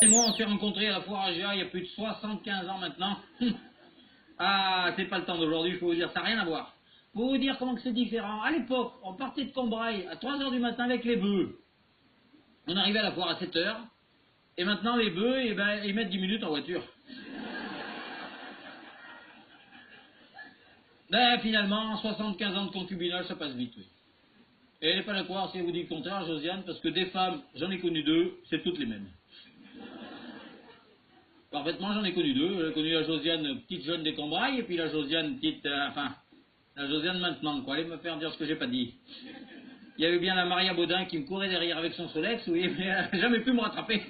Et moi, on s'est rencontrés à la foire à Géa il y a plus de 75 ans maintenant. Ah, c'est pas le temps d'aujourd'hui, je peux vous dire, ça n'a rien à voir. Pour vous dire comment que c'est différent. À l'époque, on partait de Combrailles à 3 h du matin avec les bœufs. On arrivait à la foire à 7 h. Et maintenant, les bœufs, eh ben, ils mettent 10 minutes en voiture. Ben, finalement, 75 ans de concubinage, ça passe vite, oui. Et elle n'est pas d'accord si elle vous dit le contraire, Josiane, parce que des femmes, j'en ai connu 2, c'est toutes les mêmes. Parfaitement, j'en ai connu 2. J'ai connu la Josiane petite jeune des Combrailles, et puis la Josiane petite, la Josiane maintenant, quoi. Allez me faire dire ce que j'ai pas dit. Il y avait bien la Maria Baudin qui me courait derrière avec son Solex, oui, mais elle n'a jamais pu me rattraper.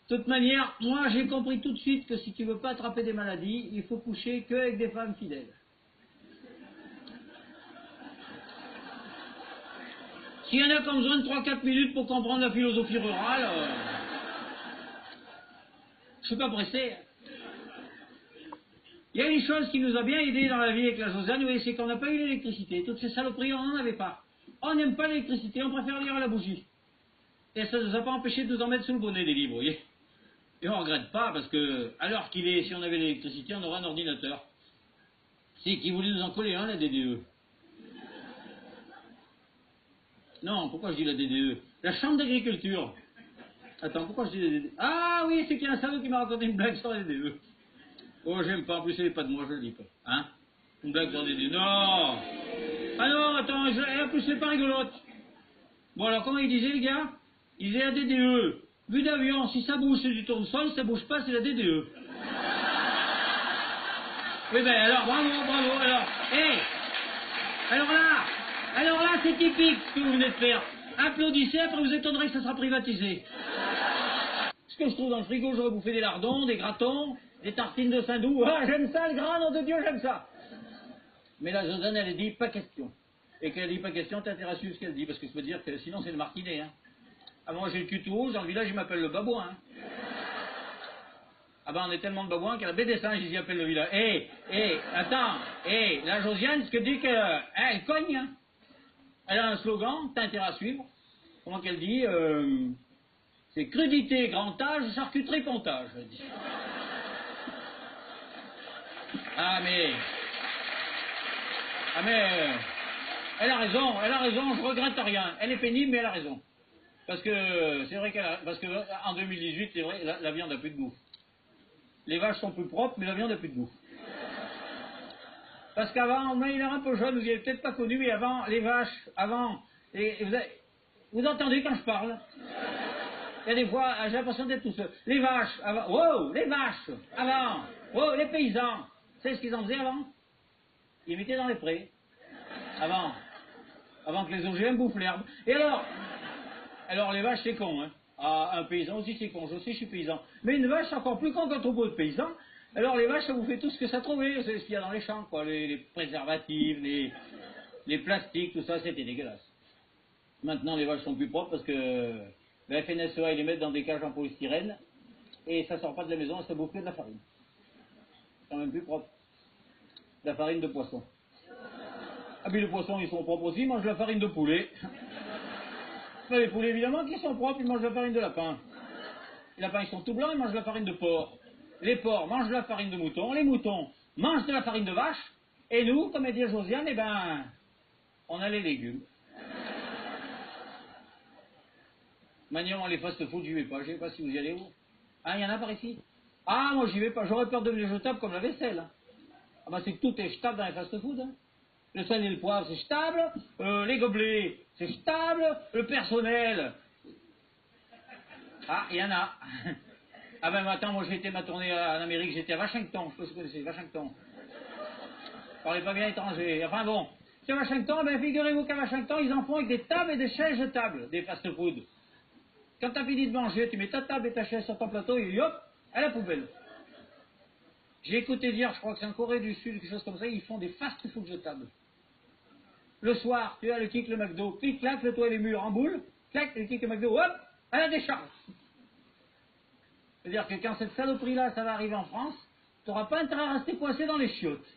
De toute manière, moi j'ai compris tout de suite que si tu veux pas attraper des maladies, il faut coucher qu'avec des femmes fidèles. S'il y en a qui ont besoin de 3-4 minutes pour comprendre la philosophie rurale, je suis pas pressé. Il y a une chose qui nous a bien aidé dans la vie avec la Josiane, oui, c'est qu'on n'a pas eu l'électricité. Toutes ces saloperies, on n'en avait pas. On n'aime pas l'électricité, on préfère lire à la bougie. Et ça ne nous a pas empêché de nous en mettre sous le bonnet des livres, vous voyez. Et on ne regrette pas, parce que, à l'heure qu'il est, si on avait l'électricité, on aurait un ordinateur. Si, qui voulait nous en coller un, la DDE. Non, pourquoi je dis la DDE? La Chambre d'agriculture. Attends, pourquoi je dis la DDE? Ah oui, c'est qu'il y a un salaud qui m'a raconté une blague sur la DDE. Oh, j'aime pas, en plus, elle n'est pas de moi, je le dis pas. Hein? Une blague sur la DDE. Non! Ah non, attends, en plus, c'est pas rigolote. Bon, alors, comment il disait, les gars? Il disait la DDE. Vue d'avion, si ça bouge, c'est du tournesol, si ça bouge pas, c'est la DDE. Oui, ben, alors, bravo, alors, hé! Alors là, c'est typique ce que vous venez de faire. Applaudissez, après vous étonnerez que ça sera privatisé. Ce que je trouve dans le frigo, j'aurais bouffé des lardons, des gratons, des tartines de Saint-Doux. Ah, j'aime ça, le gras, nom de Dieu, j'aime ça. Mais la Josiane, elle a dit pas question. Et qu'elle dit pas question, t'as intérêt à suivre ce qu'elle dit, parce que je peux dire que sinon c'est le martinet. Hein. Ah bon, j'ai le cul tout rouge, dans le village, ils m'appellent le babouin. Hein. Ah ben, on est tellement de babouins qu'à la baie des singes, ils y appellent le village. Attends, la Josiane, ce que dit que, elle cogne, hein. Elle a un slogan, t'as intérêt à suivre. Comment qu'elle dit c'est crudité, grand âge, charcuterie, pontage, elle dit. Ah mais, elle a raison, je regrette rien. Elle est pénible, mais elle a raison. Parce que, c'est vrai parce que, en 2018, c'est vrai, la viande n'a plus de goût. Les vaches sont plus propres, mais la viande n'a plus de goût. Parce qu'avant, on a l'air un peu jeune, vous n'avez peut-être pas connu, mais avant, les vaches, vous entendez quand je parle? Il y a des fois, j'ai l'impression d'être tout seul. Les vaches, avant, wow, les vaches, avant, wow, les paysans. Vous savez ce qu'ils en faisaient avant? Ils mettaient dans les prés. Avant que les OGM bouffent l'herbe. Et alors les vaches, c'est con, hein. Ah, un paysan aussi, c'est con, je sais, je suis paysan. Mais une vache, c'est encore plus con qu'un troupeau de paysans. Alors les vaches, ça vous fait tout ce que ça trouvait, c'est ce qu'il y a dans les champs, quoi, les préservatifs, les plastiques, tout ça, c'était dégueulasse. Maintenant, les vaches sont plus propres parce que la FNSEA, ils les mettent dans des cages en polystyrène, et ça sort pas de la maison, ça bouffe que de la farine. C'est quand même plus propre. De la farine de poisson. Ah puis les poissons, ils sont propres aussi, ils mangent de la farine de poulet. Mais les poulets, évidemment, qui sont propres, ils mangent de la farine de lapin. Les lapins, ils sont tout blancs, ils mangent de la farine de porc. Les porcs mangent de la farine de mouton, les moutons mangent de la farine de vache, et nous, comme a dit Josiane, eh ben, on a les légumes. Maintenant, les fast-food, j'y vais pas. Je sais pas si vous y allez, vous. Ah, il y en a par ici? Ah, moi, j'y vais pas. J'aurais peur de devenir jetable comme la vaisselle. Hein. Ah, bah, c'est que tout est jetable dans les fast-food. Hein. Le sel et le poivre, c'est jetable. Les gobelets, c'est jetable. Le personnel. Ah, il y en a. Ah, ben, attends, moi, j'ai été ma tournée en Amérique. J'étais à Washington. Je sais pas si vous connaissez Washington. Parlez pas bien étranger. Enfin, bon. C'est Washington, ben, figurez-vous qu'à Washington, ils en font avec des tables et des chaises jetables, des fast-food. Quand t'as fini de manger, tu mets ta table et ta chaise sur ton plateau et hop, à la poubelle. J'ai écouté dire, je crois que c'est en Corée du Sud, quelque chose comme ça, ils font des fast-food jetables. Le soir, tu as le kick, le McDo, clic, clac, le toit et les murs en boule, clac, le kick, le McDo, hop, à la décharge. C'est-à-dire que quand cette saloperie-là, ça va arriver en France, tu n'auras pas intérêt à rester coincé dans les chiottes.